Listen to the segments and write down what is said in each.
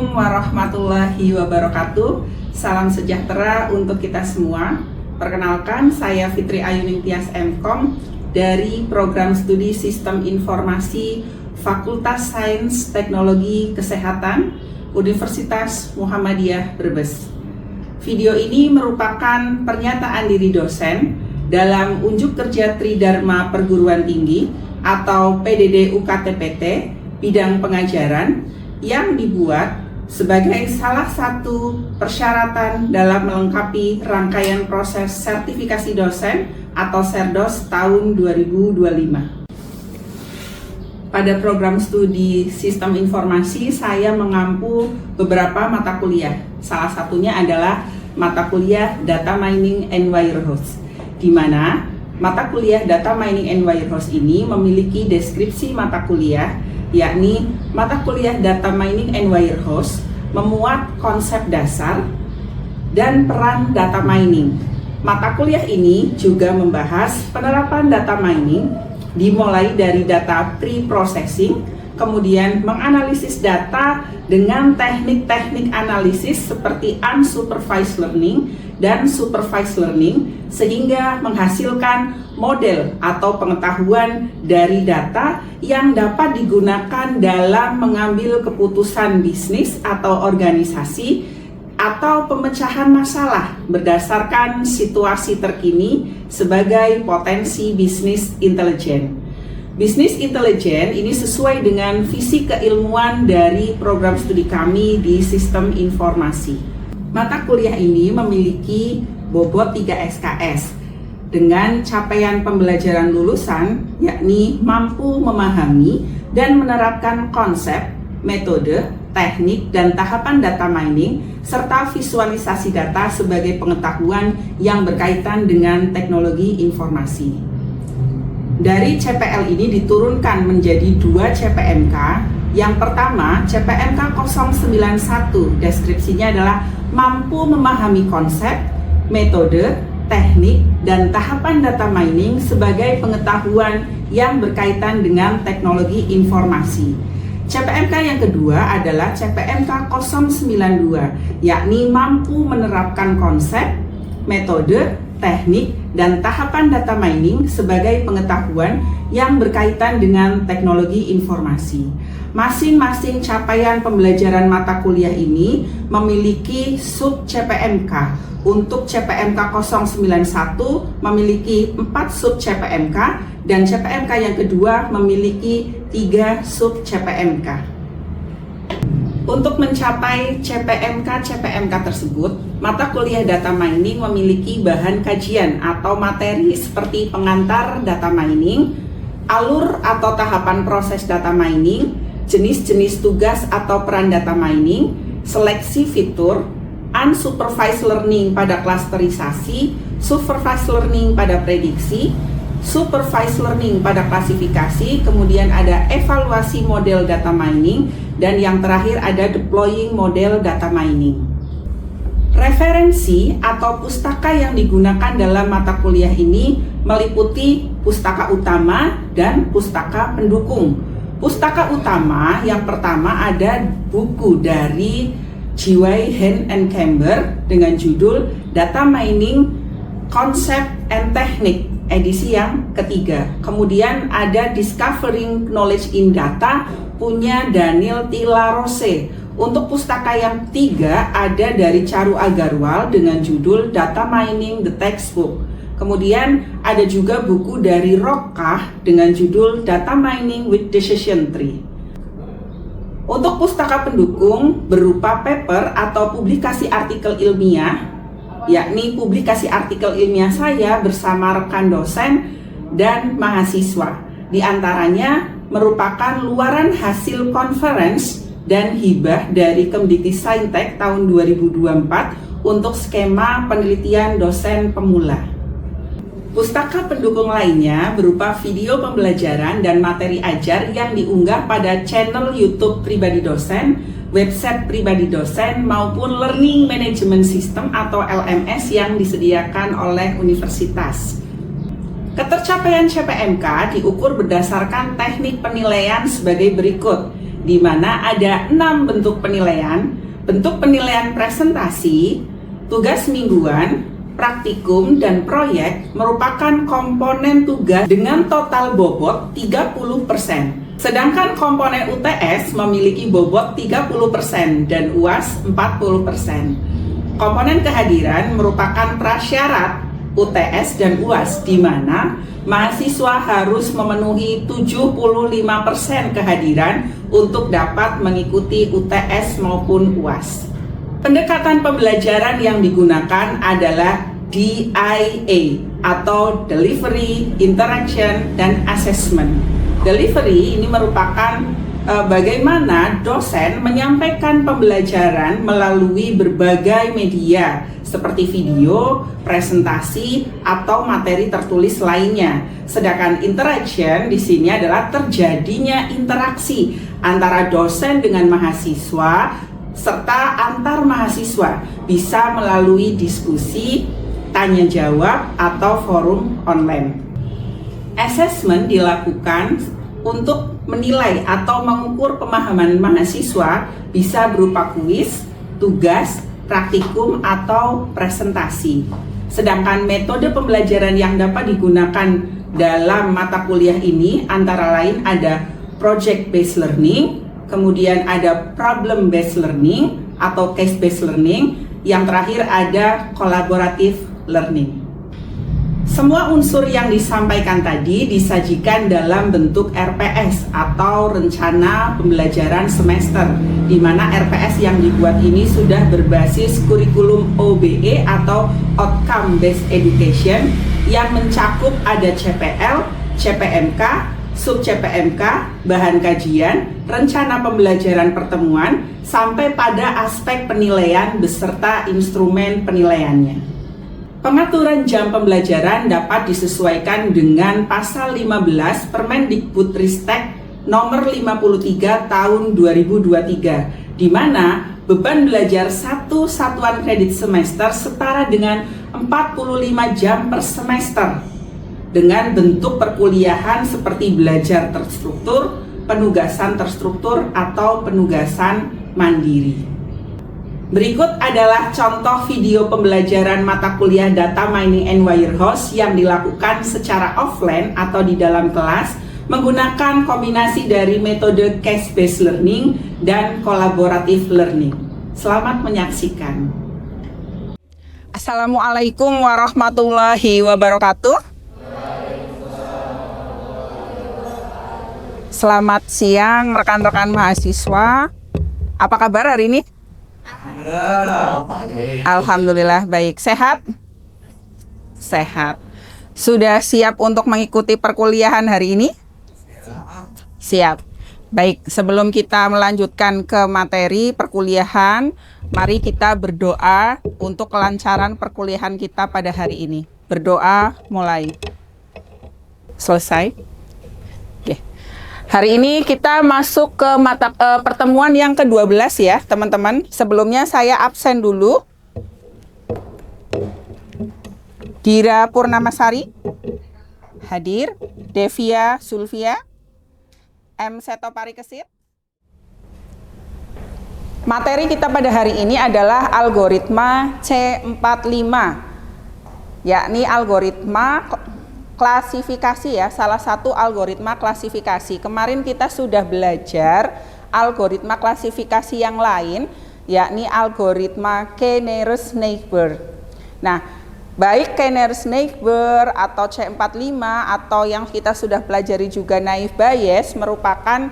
Assalamualaikum warahmatullahi wabarakatuh. Salam sejahtera untuk kita semua. Perkenalkan, saya Fitri Ayuning Tias MKom dari Program Studi Sistem Informasi Fakultas Sains Teknologi Kesehatan Universitas Muhammadiyah Brebes. Video ini merupakan pernyataan diri dosen dalam unjuk kerja Tridharma Perguruan Tinggi atau PDD UKT-PT bidang pengajaran yang dibuat sebagai salah satu persyaratan dalam melengkapi rangkaian proses sertifikasi dosen atau SERDOS tahun 2025. Pada program studi Sistem Informasi, saya mengampu beberapa mata kuliah. Salah satunya adalah mata kuliah Data Mining and Warehouse, di mana mata kuliah Data Mining and Warehouse ini memiliki deskripsi mata kuliah, yakni mata kuliah Data Mining and Warehouse memuat konsep dasar dan peran data mining. Mata kuliah ini juga membahas penerapan data mining dimulai dari data pre-processing, kemudian menganalisis data dengan teknik-teknik analisis seperti unsupervised learning dan supervised learning, sehingga menghasilkan model atau pengetahuan dari data yang dapat digunakan dalam mengambil keputusan bisnis atau organisasi atau pemecahan masalah berdasarkan situasi terkini sebagai potensi bisnis intelijen. Bisnis intelijen ini sesuai dengan visi keilmuan dari program studi kami di Sistem Informasi. Mata kuliah ini memiliki bobot 3 SKS dengan capaian pembelajaran lulusan, yakni mampu memahami dan menerapkan konsep, metode, teknik, dan tahapan data mining, serta visualisasi data sebagai pengetahuan yang berkaitan dengan teknologi informasi. Dari CPL ini diturunkan menjadi 2 CPMK. Yang pertama, CPMK 091, deskripsinya adalah mampu memahami konsep, metode, teknik, dan tahapan data mining sebagai pengetahuan yang berkaitan dengan teknologi informasi. CPMK yang kedua adalah CPMK 092, yakni mampu menerapkan konsep, metode, teknik, dan tahapan data mining sebagai pengetahuan yang berkaitan dengan teknologi informasi. Masing-masing capaian pembelajaran mata kuliah ini memiliki sub CPMK. Untuk CPMK 091 memiliki 4 sub CPMK dan CPMK yang kedua memiliki 3 sub CPMK. Untuk mencapai CPMK tersebut, mata kuliah data mining memiliki bahan kajian atau materi seperti pengantar data mining, alur atau tahapan proses data mining, jenis-jenis tugas atau peran data mining, seleksi fitur, unsupervised learning pada klasterisasi, supervised learning pada prediksi, supervised learning pada klasifikasi, kemudian ada evaluasi model data mining, dan yang terakhir ada deploying model data mining. Referensi atau pustaka yang digunakan dalam mata kuliah ini meliputi pustaka utama dan pustaka pendukung. Pustaka utama yang pertama ada buku dari Jiwai Hen and Camber dengan judul Data Mining Concept and Technique edisi yang ketiga. Kemudian ada Discovering Knowledge in Data punya Daniel Tilarose. Untuk pustaka yang ketiga ada dari Charu Agarwal dengan judul Data Mining the Textbook. Kemudian ada juga buku dari Rokkah dengan judul Data Mining with Decision Tree. Untuk pustaka pendukung berupa paper atau publikasi artikel ilmiah, yakni publikasi artikel ilmiah saya bersama rekan dosen dan mahasiswa. Di antaranya merupakan luaran hasil conference dan hibah dari Kemdikti-Saintek tahun 2024 untuk skema penelitian dosen pemula. Pustaka pendukung lainnya berupa video pembelajaran dan materi ajar yang diunggah pada channel YouTube pribadi dosen, website pribadi dosen, maupun Learning Management System atau LMS yang disediakan oleh universitas. Ketercapaian CPMK diukur berdasarkan teknik penilaian sebagai berikut, di mana ada 6 bentuk penilaian. Bentuk penilaian presentasi, tugas mingguan, praktikum, dan proyek merupakan komponen tugas dengan total bobot 30%. Sedangkan komponen UTS memiliki bobot 30% dan UAS 40%. Komponen kehadiran merupakan prasyarat UTS dan UAS, di mana mahasiswa harus memenuhi 75% kehadiran untuk dapat mengikuti UTS maupun UAS. Pendekatan pembelajaran yang digunakan adalah DIA atau Delivery, Interaction, dan Assessment. Delivery ini merupakan bagaimana dosen menyampaikan pembelajaran melalui berbagai media seperti video, presentasi, atau materi tertulis lainnya. Sedangkan interaction di sini adalah terjadinya interaksi antara dosen dengan mahasiswa serta antar mahasiswa, bisa melalui diskusi, tanya jawab, atau forum online. Assessment dilakukan untuk menilai atau mengukur pemahaman mahasiswa, bisa berupa kuis, tugas, praktikum, atau presentasi. Sedangkan metode pembelajaran yang dapat digunakan dalam mata kuliah ini antara lain ada project based learning, kemudian ada problem based learning atau case based learning, yang terakhir ada collaborative learning. Semua unsur yang disampaikan tadi disajikan dalam bentuk RPS atau rencana pembelajaran semester, di mana RPS yang dibuat ini sudah berbasis kurikulum OBE atau Outcome Based Education, yang mencakup ada CPL, CPMK, sub CPMK, bahan kajian, rencana pembelajaran pertemuan, sampai pada aspek penilaian beserta instrumen penilaiannya. Pengaturan jam pembelajaran dapat disesuaikan dengan pasal 15 Permendikbudristek nomor 53 tahun 2023, di mana beban belajar satu satuan kredit semester setara dengan 45 jam per semester, dengan bentuk perkuliahan seperti belajar terstruktur, penugasan terstruktur, atau penugasan mandiri. Berikut adalah contoh video pembelajaran mata kuliah Data Mining and Warehouse yang dilakukan secara offline atau di dalam kelas menggunakan kombinasi dari metode case-based learning dan collaborative learning. Selamat menyaksikan. Assalamualaikum warahmatullahi wabarakatuh. Selamat siang rekan-rekan mahasiswa. Apa kabar hari ini? Alhamdulillah baik. Sehat? Sehat. Sudah siap untuk mengikuti perkuliahan hari ini? Siap. Baik, sebelum kita melanjutkan ke materi perkuliahan, mari kita berdoa untuk kelancaran perkuliahan kita pada hari ini. Berdoa mulai. Selesai. Hari ini kita masuk ke pertemuan yang ke-12 ya teman-teman. Sebelumnya saya absen dulu. Dira Purnamasari hadir, Devia Sulvia, M. Seto Parikesit. Materi kita pada hari ini adalah algoritma C45, yakni algoritma klasifikasi ya, salah satu algoritma klasifikasi. Kemarin kita sudah belajar algoritma klasifikasi yang lain, yakni algoritma K-nearest-neighbor. Nah, baik K-nearest-neighbor atau C45 atau yang kita sudah pelajari juga naive Bayes merupakan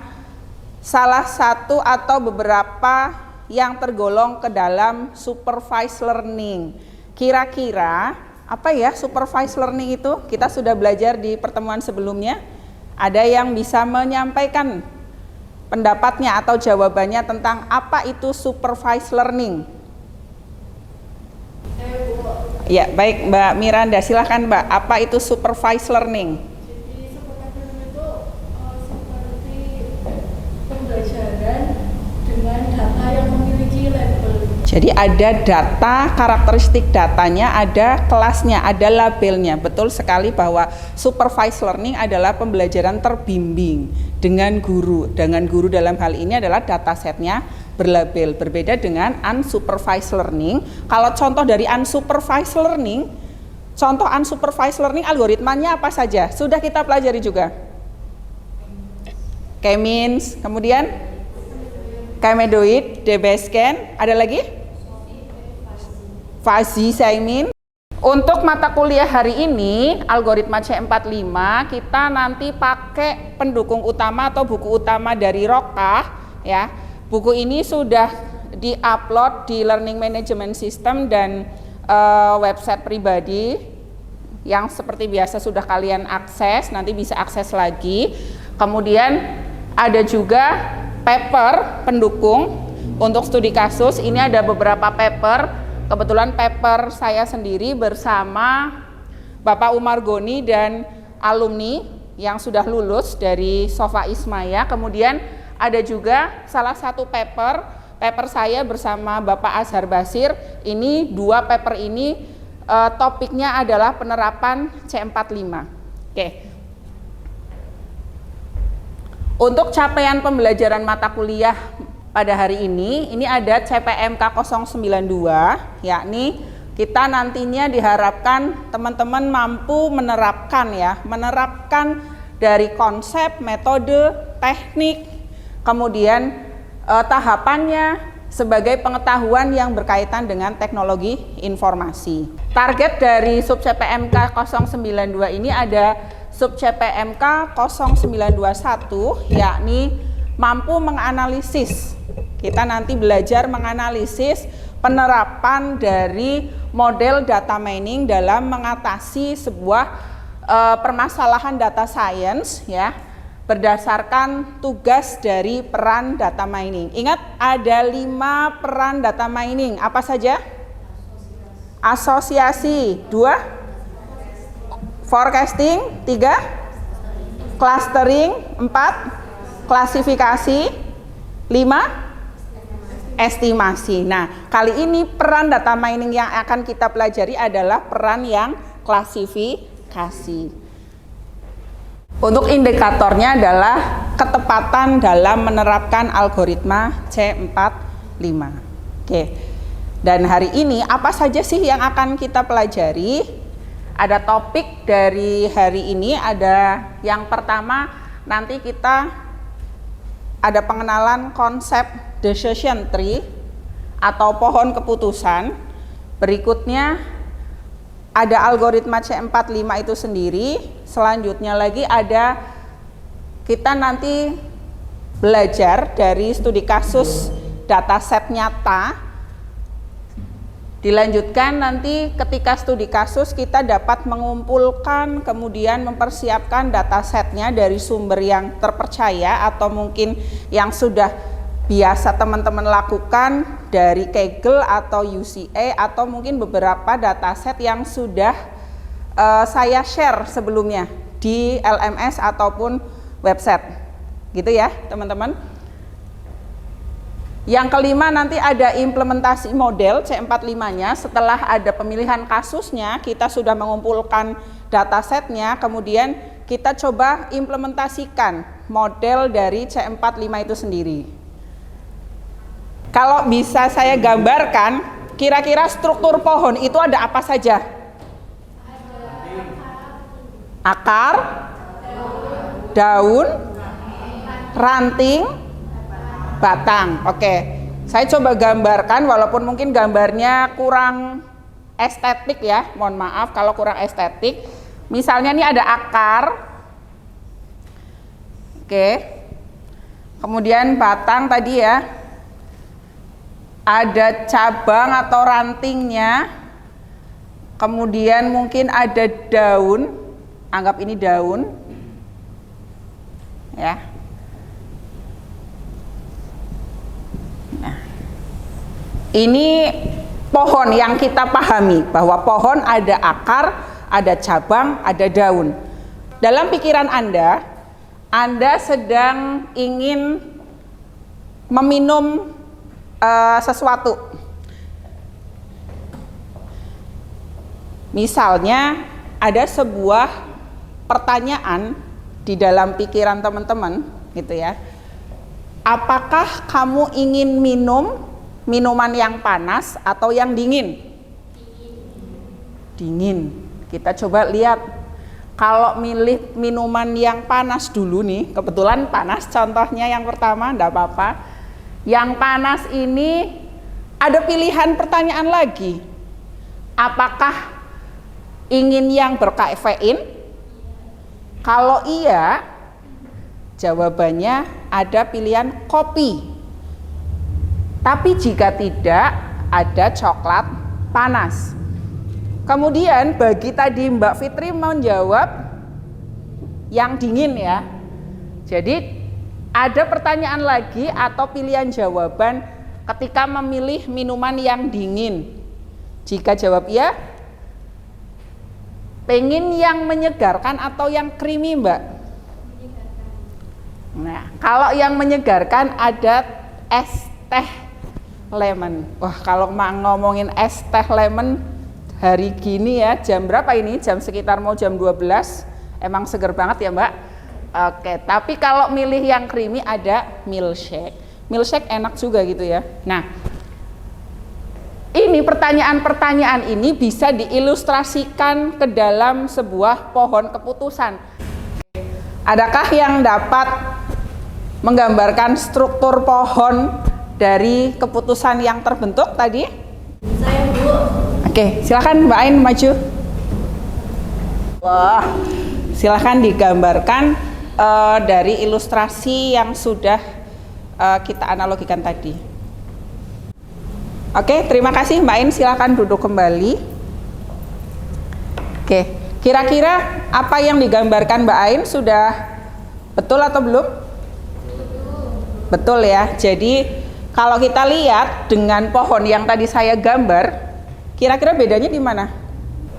salah satu atau beberapa yang tergolong ke dalam supervised learning. Kira-kira apa ya supervised learning itu? Kita sudah belajar di pertemuan sebelumnya. Ada yang bisa menyampaikan pendapatnya atau jawabannya tentang apa itu supervised learning? Ya, baik Mbak Miranda, silahkan Mbak. Apa itu supervised learning? Jadi supervised learning itu seperti pembelajaran dengan data yang memiliki label. Jadi ada data, karakteristik datanya, ada kelasnya, ada labelnya. Betul sekali bahwa supervised learning adalah pembelajaran terbimbing dengan guru. Dengan guru dalam hal ini adalah datasetnya berlabel. Berbeda dengan unsupervised learning. Kalau contoh dari unsupervised learning, contoh unsupervised learning algoritmanya apa saja? Sudah kita pelajari juga. K-means, kemudian K-medoid, DBScan, ada lagi? Fuzzy Seimin. Untuk mata kuliah hari ini, algoritma C45, kita nanti pakai pendukung utama atau buku utama dari Rokah, ya. Buku ini sudah di-upload di Learning Management System dan website pribadi yang seperti biasa sudah kalian akses, nanti bisa akses lagi. Kemudian ada juga paper pendukung untuk studi kasus. Ini ada beberapa paper. Kebetulan paper saya sendiri bersama Bapak Umar Goni dan alumni yang sudah lulus dari Sofa Ismaya. Kemudian ada juga salah satu paper saya bersama Bapak Azhar Basir. Ini dua paper ini topiknya adalah penerapan C45. Oke. Untuk capaian pembelajaran mata kuliah pada hari ini ada CPMK 092, yakni kita nantinya diharapkan teman-teman mampu menerapkan dari konsep, metode, teknik, kemudian tahapannya sebagai pengetahuan yang berkaitan dengan teknologi informasi. Target dari sub CPMK 092 ini ada sub CPMK 0921, yakni mampu menganalisis. Kita nanti belajar menganalisis penerapan dari model data mining dalam mengatasi sebuah permasalahan data science, ya, berdasarkan tugas dari peran data mining. Ingat, ada 5 peran data mining. Apa saja? Asosiasi, 2, forecasting, 3, clustering, 4, klasifikasi, 5, estimasi. Nah, kali ini peran data mining yang akan kita pelajari adalah peran yang klasifikasi. Untuk indikatornya adalah ketepatan dalam menerapkan algoritma C45. Oke. Dan hari ini apa saja sih yang akan kita pelajari? Ada topik dari hari ini, ada yang pertama nanti kita ada pengenalan konsep decision tree atau pohon keputusan. Berikutnya ada algoritma C45 itu sendiri. Selanjutnya lagi ada kita nanti belajar dari studi kasus dataset nyata. Dilanjutkan nanti ketika studi kasus kita dapat mengumpulkan kemudian mempersiapkan datasetnya dari sumber yang terpercaya atau mungkin yang sudah biasa teman-teman lakukan dari Kaggle atau UCA atau mungkin beberapa dataset yang sudah saya share sebelumnya di LMS ataupun website. Gitu ya, teman-teman. Yang kelima nanti ada implementasi model C45-nya. Setelah ada pemilihan kasusnya, kita sudah mengumpulkan datasetnya, kemudian kita coba implementasikan model dari C45 itu sendiri. Kalau bisa saya gambarkan, kira-kira struktur pohon itu ada apa saja? Akar, daun, ranting, batang. Oke, saya coba gambarkan walaupun mungkin gambarnya kurang estetik ya, mohon maaf kalau kurang estetik. Misalnya ini ada akar, oke, kemudian batang tadi ya, ada cabang atau rantingnya, kemudian mungkin ada daun, anggap ini daun, ya. Ini pohon yang kita pahami bahwa pohon ada akar, ada cabang, ada daun. Dalam pikiran Anda sedang ingin meminum sesuatu. Misalnya ada sebuah pertanyaan di dalam pikiran teman-teman gitu ya. Apakah kamu ingin minum minuman yang panas atau yang dingin? Dingin. Kita coba lihat. Kalau milih minuman yang panas dulu nih, kebetulan panas contohnya yang pertama, enggak apa-apa. Yang panas ini ada pilihan pertanyaan lagi. Apakah ingin yang berkafein? Kalau iya, jawabannya ada pilihan kopi. Tapi jika tidak, ada coklat panas. Kemudian bagi tadi Mbak Fitri menjawab yang dingin ya. Jadi ada pertanyaan lagi atau pilihan jawaban ketika memilih minuman yang dingin. Jika jawab iya, pengen yang menyegarkan atau yang creamy Mbak? Nah, kalau yang menyegarkan ada es teh lemon. Wah, kalau ngomongin es teh lemon hari gini ya, jam berapa ini? Jam sekitar mau jam 12. Emang seger banget ya Mbak? Oke, tapi kalau milih yang creamy ada milkshake. Milkshake enak juga gitu ya. Nah, ini pertanyaan-pertanyaan ini bisa diilustrasikan ke dalam sebuah pohon keputusan. Adakah yang dapat menggambarkan struktur pohon dari keputusan yang terbentuk tadi? Saya Bu. Oke, silakan Mbak Ain maju. Wah, silakan digambarkan dari ilustrasi yang sudah kita analogikan tadi. Oke, terima kasih Mbak Ain, silakan duduk kembali. Oke, kira-kira apa yang digambarkan Mbak Ain sudah betul atau belum? Betul ya. Jadi kalau kita lihat dengan pohon yang tadi saya gambar, kira-kira bedanya di mana?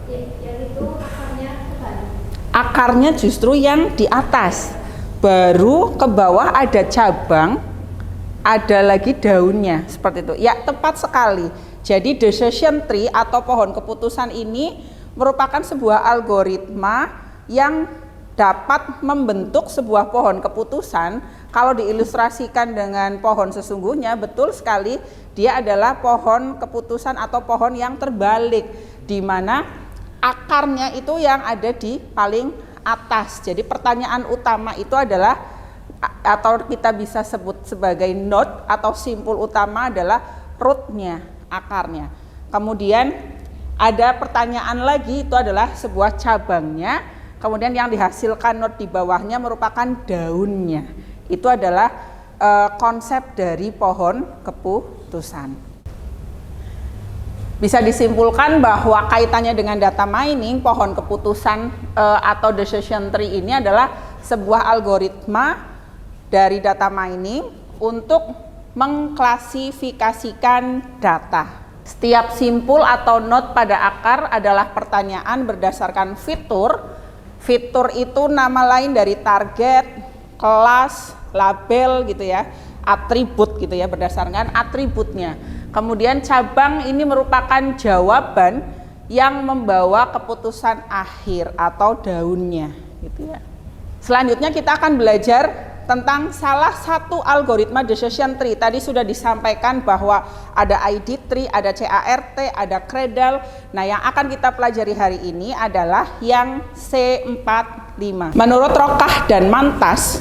Yang itu akarnya kebalik. Akarnya justru yang di atas, baru ke bawah ada cabang, ada lagi daunnya, seperti itu. Ya, tepat sekali. Jadi decision tree atau pohon keputusan ini merupakan sebuah algoritma yang dapat membentuk sebuah pohon keputusan. Kalau diilustrasikan dengan pohon sesungguhnya, betul sekali, dia adalah pohon keputusan atau pohon yang terbalik, di mana akarnya itu yang ada di paling atas. Jadi pertanyaan utama itu adalah, atau kita bisa sebut sebagai node atau simpul utama adalah rootnya, akarnya. Kemudian ada pertanyaan lagi, itu adalah sebuah cabangnya. Kemudian yang dihasilkan node di bawahnya merupakan daunnya. Itu adalah konsep dari pohon keputusan. Bisa disimpulkan bahwa kaitannya dengan data mining, pohon keputusan atau decision tree ini adalah sebuah algoritma dari data mining untuk mengklasifikasikan data. Setiap simpul atau node pada akar adalah pertanyaan berdasarkan fitur. Fitur itu nama lain dari target, kelas, label gitu ya, atribut gitu ya, berdasarkan atributnya. Kemudian cabang ini merupakan jawaban yang membawa keputusan akhir atau daunnya gitu ya. Selanjutnya kita akan belajar tentang salah satu algoritma decision tree. Tadi sudah disampaikan bahwa ada ID tree, ada CART, ada Cradle. Nah, yang akan kita pelajari hari ini adalah yang C45. Menurut Rokah dan Mantas,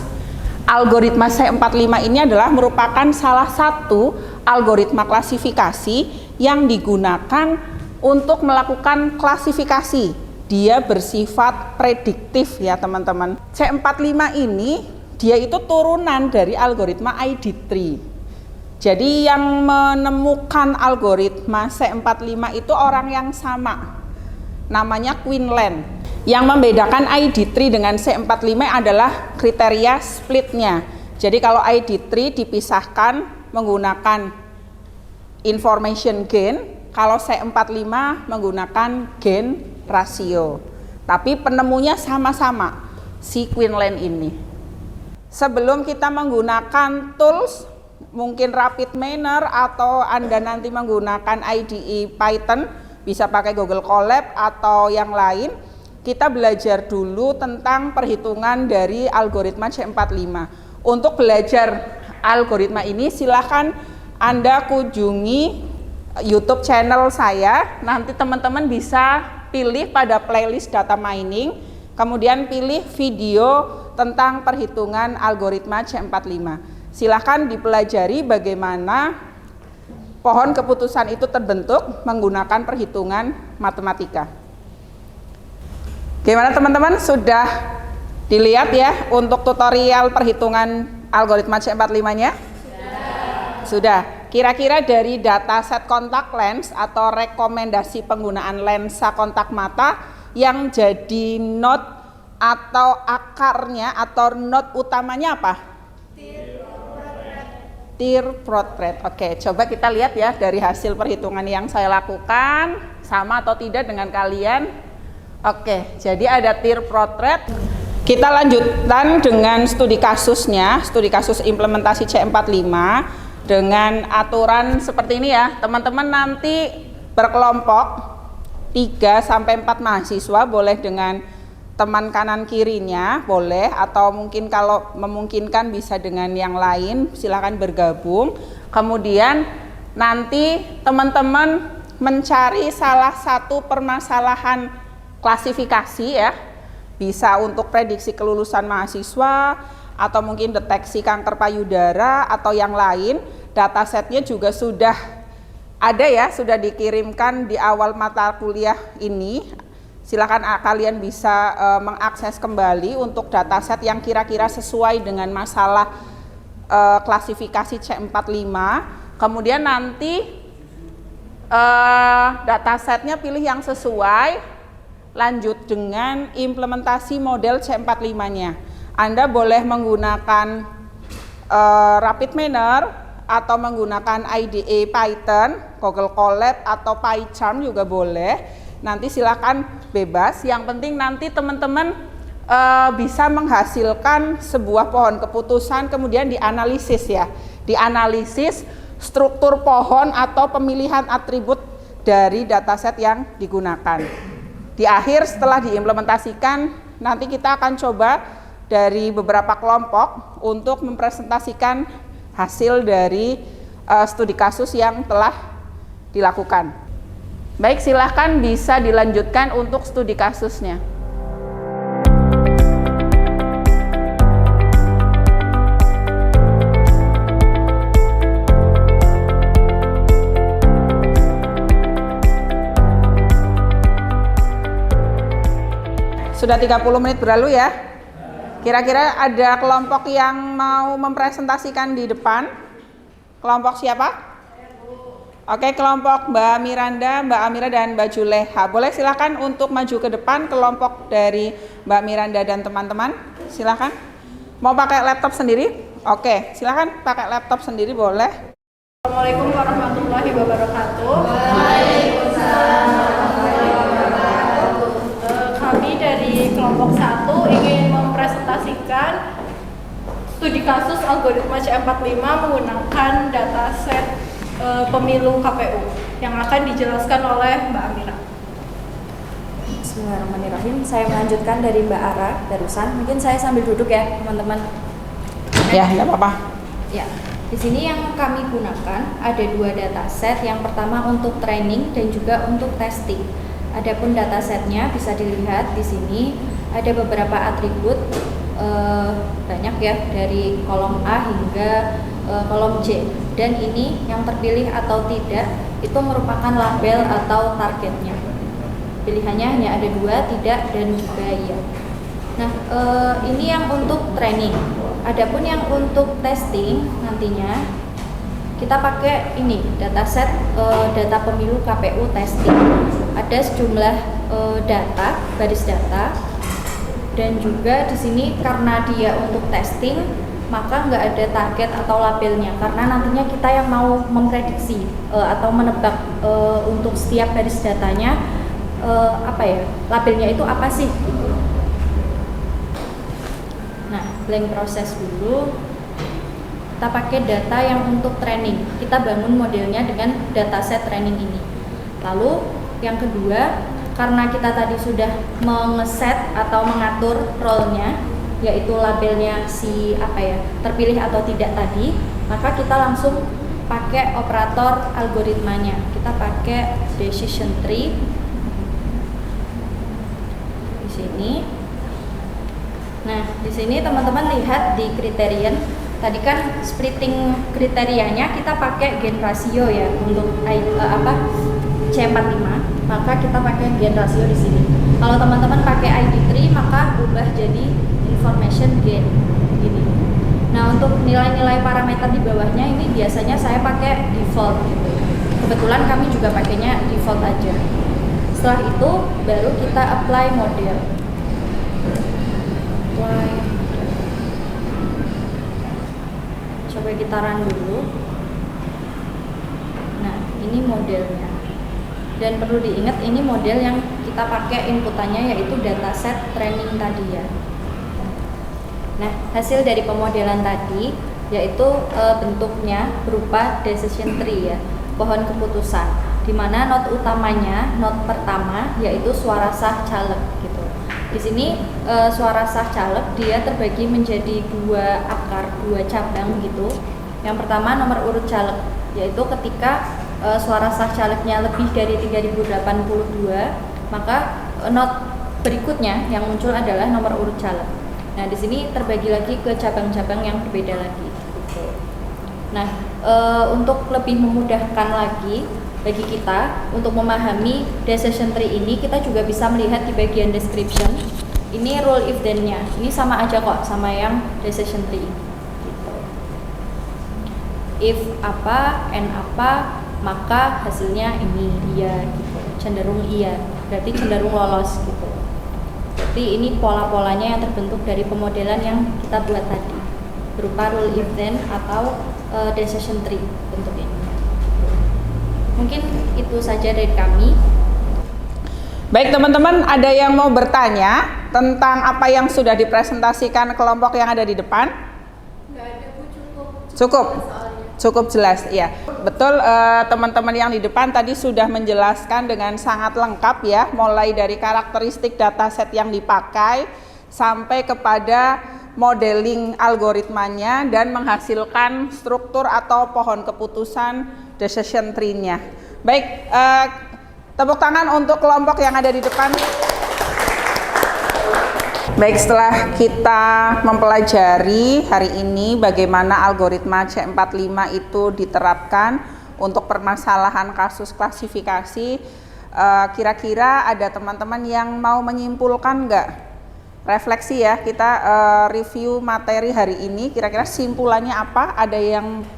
algoritma C45 ini adalah merupakan salah satu algoritma klasifikasi yang digunakan untuk melakukan klasifikasi. Dia bersifat prediktif ya teman-teman. C45 ini dia itu turunan dari algoritma ID tree. Jadi yang menemukan algoritma C45 itu orang yang sama, namanya Quinlan. Yang membedakan ID tree dengan C45 adalah kriteria splitnya. Jadi kalau ID tree dipisahkan menggunakan information gain, kalau C45 menggunakan gain rasio. Tapi penemunya sama-sama, si Quinlan ini. Sebelum kita menggunakan tools, mungkin RapidMiner atau Anda nanti menggunakan IDE Python, bisa pakai Google Colab atau yang lain. Kita belajar dulu tentang perhitungan dari algoritma C45. Untuk belajar algoritma ini silahkan Anda kunjungi YouTube channel saya. Nanti teman-teman bisa pilih pada playlist data mining, kemudian pilih video tentang perhitungan algoritma C45. Silahkan dipelajari bagaimana pohon keputusan itu terbentuk menggunakan perhitungan matematika. Gimana teman-teman, sudah dilihat ya untuk tutorial perhitungan algoritma C45-nya? Sudah. Kira-kira dari dataset kontak lens atau rekomendasi penggunaan lensa kontak mata yang jadi node atau akarnya atau node utamanya apa? Tir portrait. Oke, coba kita lihat ya dari hasil perhitungan yang saya lakukan, sama atau tidak dengan kalian. Oke, jadi ada tir portrait. Kita lanjutkan dengan studi kasusnya, studi kasus implementasi C45 dengan aturan seperti ini ya. Teman-teman nanti berkelompok 3-4 mahasiswa, boleh dengan teman kanan kirinya, boleh, atau mungkin kalau memungkinkan bisa dengan yang lain, silakan bergabung. Kemudian nanti teman-teman mencari salah satu permasalahan klasifikasi ya, bisa untuk prediksi kelulusan mahasiswa atau mungkin deteksi kanker payudara atau yang lain. Datasetnya juga sudah ada ya, sudah dikirimkan di awal mata kuliah ini. Silakan kalian bisa mengakses kembali untuk dataset yang kira-kira sesuai dengan masalah klasifikasi C45. Kemudian nanti datasetnya pilih yang sesuai. Lanjut dengan implementasi model C45-nya. Anda boleh menggunakan RapidMiner atau menggunakan IDE Python, Google Colab atau PyCharm juga boleh. Nanti silakan bebas. Yang penting nanti teman-teman bisa menghasilkan sebuah pohon keputusan, kemudian dianalisis ya. Dianalisis struktur pohon atau pemilihan atribut dari dataset yang digunakan. Di akhir setelah diimplementasikan, nanti kita akan coba dari beberapa kelompok untuk mempresentasikan hasil dari studi kasus yang telah dilakukan. Baik, silahkan bisa dilanjutkan untuk studi kasusnya. Sudah 30 menit berlalu ya. Kira-kira ada kelompok yang mau mempresentasikan di depan? Kelompok siapa? Oke, kelompok Mbak Miranda, Mbak Amira dan Mbak Juleha. Boleh silakan untuk maju ke depan kelompok dari Mbak Miranda dan teman-teman. Silakan. Mau pakai laptop sendiri? Oke, silakan pakai laptop sendiri boleh. Assalamualaikum warahmatullahi wabarakatuh. Waalaikumsalam. Kami dari kelompok 1 ingin mempresentasikan studi kasus algoritma C45 menggunakan dataset pemilu KPU yang akan dijelaskan oleh Mbak Amira. Bismillahirrahmanirrahim. Saya melanjutkan dari Mbak Ara barusan. Mungkin saya sambil duduk ya, teman-teman. Ya, nggak apa-apa. Ya, di sini yang kami gunakan ada 2 dataset. Yang pertama untuk training dan juga untuk testing. Adapun datasetnya bisa dilihat di sini ada beberapa atribut banyak ya, dari kolom A hingga kolom J, dan ini yang terpilih atau tidak itu merupakan label atau targetnya. Pilihannya hanya ada 2, tidak dan juga iya. Nah, ini yang untuk training. Adapun yang untuk testing nantinya kita pakai ini dataset data pemilu KPU testing. Ada sejumlah data, baris data, dan juga di sini karena dia untuk testing maka nggak ada target atau labelnya, karena nantinya kita yang mau memprediksi atau menebak untuk setiap baris datanya apa ya, labelnya itu apa sih gitu. Nah, blank proses dulu. Kita pakai data yang untuk training. Kita bangun modelnya dengan dataset training ini. Lalu Yang kedua, karena kita tadi sudah mengeset atau mengatur role-nya, yaitu labelnya si terpilih atau tidak tadi, maka kita langsung pakai operator algoritmanya. Kita pakai decision tree di sini. Nah, di sini teman-teman lihat di criterion, tadi kan splitting kriterianya kita pakai gain ratio ya untuk C45, maka kita pakai gain ratio di sini. Kalau teman-teman pakai ID tree, maka ubah jadi information gain gini. Nah, untuk nilai-nilai parameter di bawahnya ini biasanya saya pakai default gitu. Kebetulan kami juga pakainya default aja. Setelah itu baru kita apply model. Coba kita run dulu. Nah, ini modelnya. Dan perlu diingat ini model yang kita pakai inputannya yaitu dataset training tadi ya. Nah, hasil dari pemodelan tadi yaitu bentuknya berupa decision tree ya, pohon keputusan, di mana not utamanya, not pertama yaitu suara sah caleg gitu. Di sini suara sah caleg dia terbagi menjadi dua akar, dua cabang gitu. Yang pertama nomor urut caleg, yaitu ketika suara sah calegnya lebih dari 3082, maka not berikutnya yang muncul adalah nomor urut caleg. Nah, di sini terbagi lagi ke cabang-cabang yang berbeda lagi. Gitu. Nah, untuk lebih memudahkan lagi bagi kita untuk memahami decision tree ini, kita juga bisa melihat di bagian description. Ini rule if then-nya. Ini sama aja kok sama yang decision tree. Gitu. If apa, and apa, maka hasilnya ini iya gitu. Cenderung iya. Berarti cenderung lolos gitu. Jadi ini pola-polanya yang terbentuk dari pemodelan yang kita buat tadi berupa rule if then atau decision tree bentuknya. Mungkin itu saja dari kami. Baik teman-teman, ada yang mau bertanya tentang apa yang sudah dipresentasikan kelompok yang ada di depan? Nggak ada, Bu, cukup. Cukup jelas, ya. Betul, teman-teman yang di depan tadi sudah menjelaskan dengan sangat lengkap ya, mulai dari karakteristik dataset yang dipakai sampai kepada modeling algoritmanya dan menghasilkan struktur atau pohon keputusan decision tree-nya. Baik, tepuk tangan untuk kelompok yang ada di depan. Baik, setelah kita mempelajari hari ini bagaimana algoritma C45 itu diterapkan untuk permasalahan kasus klasifikasi, kira-kira ada teman-teman yang mau menyimpulkan nggak? Refleksi ya, kita review materi hari ini, kira-kira simpulannya apa? Ada yang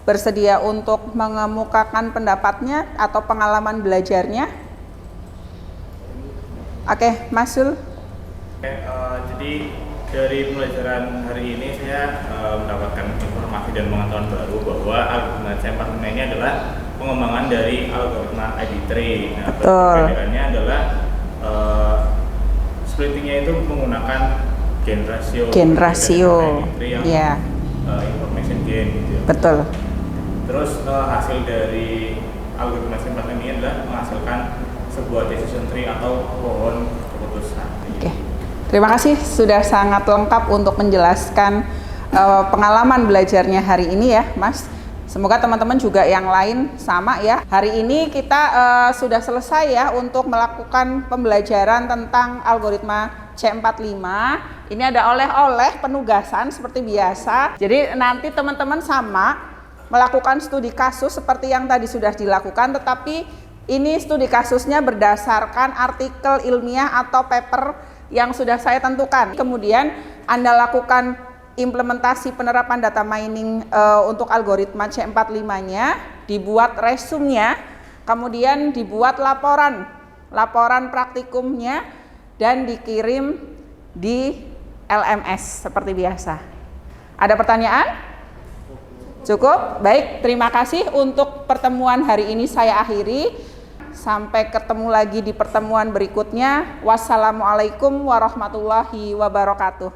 bersedia untuk mengemukakan pendapatnya atau pengalaman belajarnya? Oke, Mas Sul. Jadi dari pembelajaran hari ini saya mendapatkan informasi dan pengetahuan baru bahwa algoritma C45 ini adalah pengembangan dari algoritma ID tree. Nah, perbedaannya adalah splittingnya itu menggunakan gain ratio. Gain ratio, ya. Information gain. Gitu. Betul. Terus hasil dari algoritma C45 ini adalah menghasilkan sebuah decision tree atau pohon keputusan. Oke. Terima kasih sudah sangat lengkap untuk menjelaskan pengalaman belajarnya hari ini ya, Mas. Semoga teman-teman juga yang lain sama ya. Hari ini kita sudah selesai ya untuk melakukan pembelajaran tentang algoritma C45. Ini ada oleh-oleh penugasan seperti biasa. Jadi nanti teman-teman sama melakukan studi kasus seperti yang tadi sudah dilakukan, tetapi ini studi kasusnya berdasarkan artikel ilmiah atau paper yang sudah saya tentukan. Kemudian Anda lakukan implementasi penerapan data mining untuk algoritma C45-nya, dibuat resume-nya, kemudian dibuat laporan praktikumnya dan dikirim di LMS seperti biasa. Ada pertanyaan? Cukup? Baik, terima kasih untuk pertemuan hari ini saya akhiri. Sampai ketemu lagi di pertemuan berikutnya. Wassalamualaikum warahmatullahi wabarakatuh.